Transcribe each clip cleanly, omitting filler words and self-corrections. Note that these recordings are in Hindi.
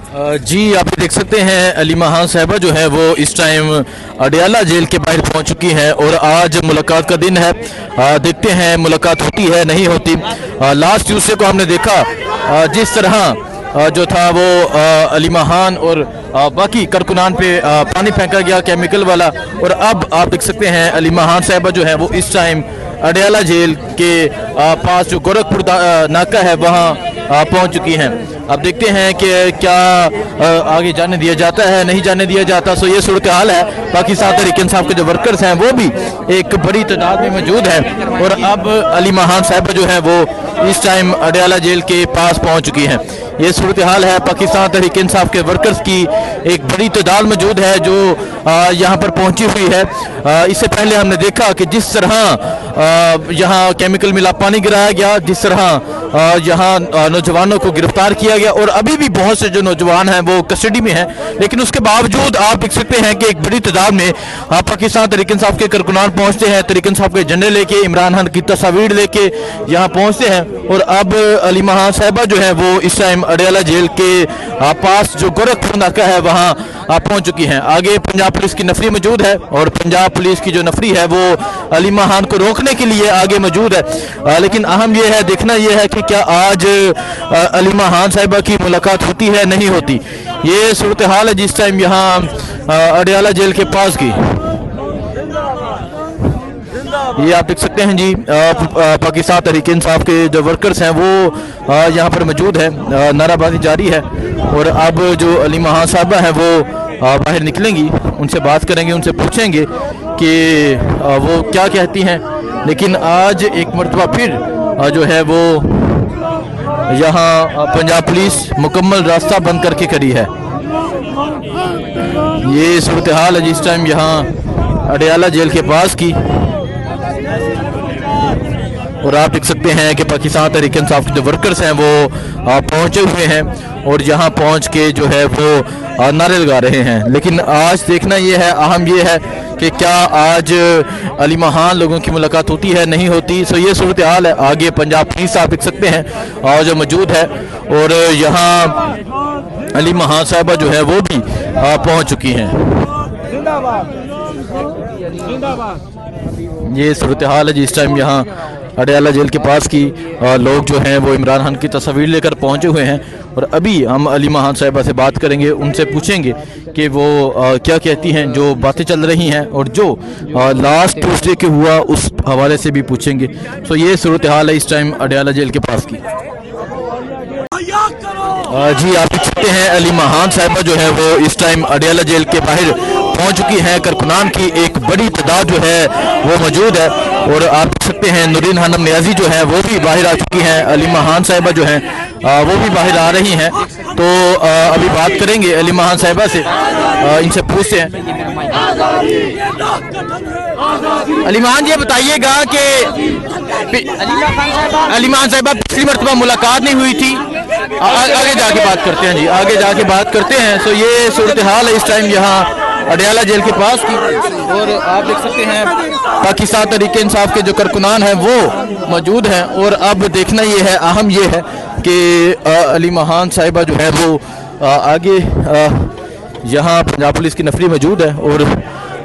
जी आप देख सकते हैं अलीमा खान साहिबा जो है वो इस टाइम अडयाला जेल के बाहर पहुंच चुकी हैं और आज मुलाकात का दिन है। देखते हैं मुलाकात होती है नहीं होती। लास्ट ट्यूसडे को हमने देखा जिस तरह जो था वो अलीमा खान और बाकी कारकुनान पे पानी फेंका गया केमिकल वाला, और अब आप देख सकते हैं अलीमा खान साहिबा जो है वो इस टाइम अडयाला जेल के पास जो गोरखपुर नाका है वहाँ पहुंच चुकी हैं। अब देखते हैं कि क्या आगे जाने दिया जाता है नहीं जाने दिया जाता। सो ये सूरत हाल है। पाकिस्तान तहरीक इंसाफ के जो वर्कर्स हैं वो भी एक बड़ी तादाद में मौजूद हैं और अब अलीमा खान साहिबा जो है वो इस टाइम अडयाला जेल के पास पहुंच चुकी हैं। ये सूरत हाल है। पाकिस्तान तहरीक इंसाफ के वर्कर्स की एक बड़ी तादाद मौजूद है जो यहाँ पर पहुंची हुई है। इससे पहले हमने देखा कि जिस तरह यहाँ केमिकल मिला पानी गिराया गया, जिस तरह यहाँ नौजवानों को गिरफ्तार किया गया और अभी भी बहुत से जो नौजवान हैं वो कस्टडी में हैं, लेकिन उसके बावजूद आप देख सकते हैं कि एक बड़ी तादाद में पाकिस्तान तहरीक इंसाफ के कारकुनान पहुंचते हैं, तहरीक इंसाफ के झंडे लेके, इमरान खान की तस्वीर लेके यहाँ पहुंचते हैं। और अब अलीमा खान साहिबा जो है वो इस टाइम अडयाला जेल के पास जो गोरखपुर नाका है वहाँ पहुंच चुकी हैं। आगे पंजाब पुलिस की नफरी मौजूद है और पंजाब पुलिस की जो नफरी है वो अलीमा खान को रोकने के लिए आगे मौजूद है। लेकिन अहम यह है, देखना यह है कि क्या आज अलीमा खान साहिबा की मुलाकात होती है नहीं होती। ये सूरत हाल है जिस टाइम यहाँ अडयाला जेल के पास की। ये आप देख सकते हैं जी पाकिस्तान तहरीक इंसाफ के जो वर्कर्स हैं वो यहाँ पर मौजूद है। नाराबाजी जारी है और अब जो अलीमा खान साहिबा है वो बाहर निकलेंगी, उनसे बात करेंगे, उनसे पूछेंगे कि वो क्या कहती हैं। लेकिन आज एक मरतबा फिर जो है वो यहाँ पंजाब पुलिस मुकम्मल रास्ता बंद करके खड़ी है। ये सूरत हाल है जिस टाइम यहाँ अडयाला जेल के पास की। और आप देख सकते हैं कि पाकिस्तान तहरीक इंसाफ के जो वर्कर्स हैं वो पहुंचे हुए हैं और यहाँ पहुंच के जो है वो नारे लगा रहे हैं। लेकिन आज देखना ये है, अहम ये है कि क्या आज अलीमा खान लोगों की मुलाकात होती है नहीं होती। सो ये सूरत हाल है। आगे पंजाब पुलिस आप देख सकते हैं और जो मौजूद है और यहाँ अलीमा खान साहिबा जो है वो भी पहुँच चुकी हैं। ये सूरत हाल है जिस टाइम यहाँ अडयाला जेल के पास की लोग जो हैं वो इमरान खान की तस्वीर लेकर पहुंचे हुए हैं। और अभी हम अलीमा खान साहिबा से बात करेंगे, उनसे पूछेंगे कि वो क्या कहती हैं, जो बातें चल रही हैं और जो लास्ट ट्यूसडे के हुआ उस हवाले से भी पूछेंगे। तो ये सूरत हाल है इस टाइम अडयाला जेल के पास की। जी आप देख सकते हैं अलीमा खान साहिबा जो है वो इस टाइम अडयाला जेल के बाहर पहुंच चुकी हैं। कारकुनान की एक बड़ी तादाद जो है वो मौजूद है और आप देख सकते हैं नूरीन खानम नियाजी जो है वो भी बाहर आ चुकी हैं। अलीमा खान साहिबा जो हैं वो भी बाहर आ रही हैं। तो अभी बात करेंगे अलीमा खान साहिबा से, इनसे पूछते हैं। अलीमा खान ये बताइएगा कि अलीमा खान साहिबा पिछली मरतबा मुलाकात नहीं हुई थी, आगे जाके बात करते हैं जी, आगे जाके बात करते हैं। तो ये सूरत हाल है इस टाइम यहाँ अडयाला जेल के पास की। और आप देख सकते हैं पाकिस्तान तहरीक इंसाफ के जो कारकुनान हैं वो मौजूद हैं। और अब देखना ये है, अहम ये है कि अलीमा खान साहिबा जो है वो आगे यहाँ पंजाब पुलिस की नफरी मौजूद है और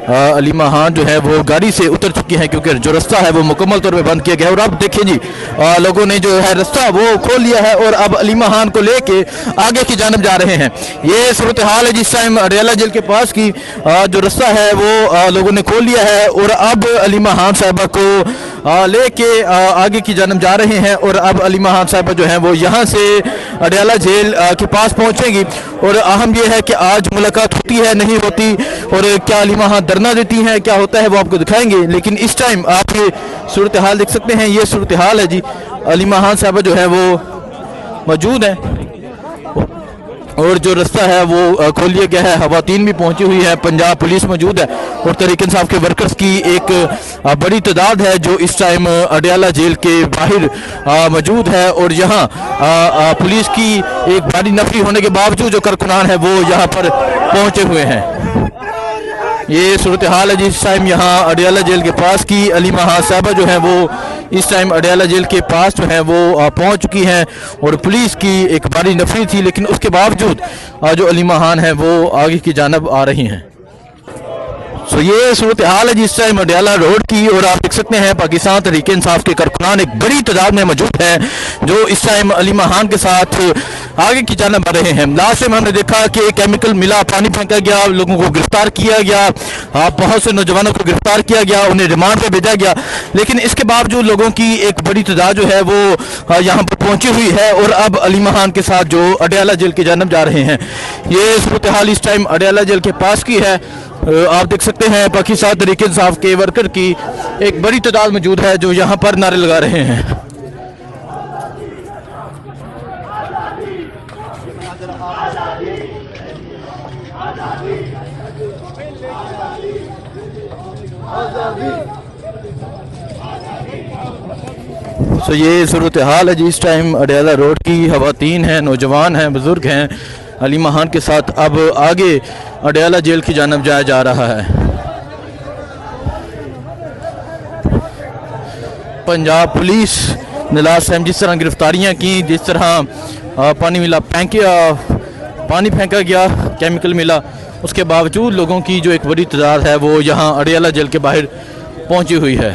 अलीमा खान जो है वो गाड़ी से उतर चुकी हैं क्योंकि जो रास्ता है वो मुकम्मल तौर पे बंद किया गया है। और अब देखिए जी लोगों ने जो है रास्ता वो खोल लिया है और अब अलीमा खान को लेके आगे की जानब जा रहे हैं। ये सूरत हाल है जिस टाइम अडयाला जेल के पास की जो रास्ता है वो लोगों ने खोल लिया है और अब अलीमा खान साहिबा को लेके आगे की जानब जा रहे हैं। और अब अलीमा खान साहिबा जो है वो यहाँ से अडयाला जेल के पास पहुँचेंगी। और अहम यह है कि आज मुलाकात होती है नहीं होती और क्या अलीमा खान धरना देती हैं, क्या होता है वो आपको दिखाएंगे। लेकिन इस टाइम आप ये सूरत हाल देख सकते हैं। ये सूरत हाल है जी, अलीमा खान साहिबा जो है वो मौजूद है और जो रास्ता है वो खोल लिया गया है। खवातीन भी पहुंची हुई है, पंजाब पुलिस मौजूद है और तहरीक इंसाफ के वर्कर्स की एक बड़ी तादाद है जो इस टाइम अडयाला जेल के बाहर मौजूद है। और यहाँ पुलिस की एक भारी नफरी होने के बावजूद जो कारकुनान है वो यहाँ पर पहुंचे हुए हैं। ये सूरत हाल है जिस टाइम यहाँ अडियाला जेल के पास की अली महान साहबा जो है वो इस टाइम अडियाला जेल के पास जो है वो पहुँच चुकी हैं और पुलिस की एक भारी नफरी थी, लेकिन उसके बावजूद जो अली महान है वो आगे की जानब आ रही हैं। तो ये सूरत हाल है जिस टाइम अडियाला रोड की, और आप देख सकते हैं पाकिस्तान तहरीक इंसाफ के कारकुनान एक बड़ी तादाद में मौजूद हैं जो इस टाइम अली महान के साथ आगे की जानब आ रहे हैं। लास्ट टाइम हमने देखा कि केमिकल मिला, पानी फेंका गया, लोगों को गिरफ्तार किया गया, बहुत से नौजवानों को गिरफ्तार किया गया, उन्हें रिमांड पर भेजा गया, लेकिन इसके बावजूद लोगों की एक बड़ी तादाद जो है वो यहाँ पर पहुंची हुई है और अब अली महान के साथ जो अडियाला जेल की जानब जा रहे हैं। ये सूरत हाल इस टाइम अडियाला जेल के पास की है। आप देख सकते हैं पाकिस्तान तहरीक इंसाफ के वर्कर की एक बड़ी तादाद मौजूद है जो यहाँ पर नारे लगा रहे हैं। तो ये सूरत हाल है जी इस टाइम अडियाला रोड की। खवातीन हैं, नौजवान हैं, बुजुर्ग हैं, अली महान के साथ अब आगे अडियाला जेल की जानब जाया जा रहा है। पंजाब पुलिस ने लास्ट टाइम जिस तरह गिरफ्तारियां की, जिस तरह पानी फेंका गया, केमिकल मिला, उसके बावजूद लोगों की जो एक बड़ी तादाद है वो यहाँ अडियाला जेल के बाहर पहुंची हुई है।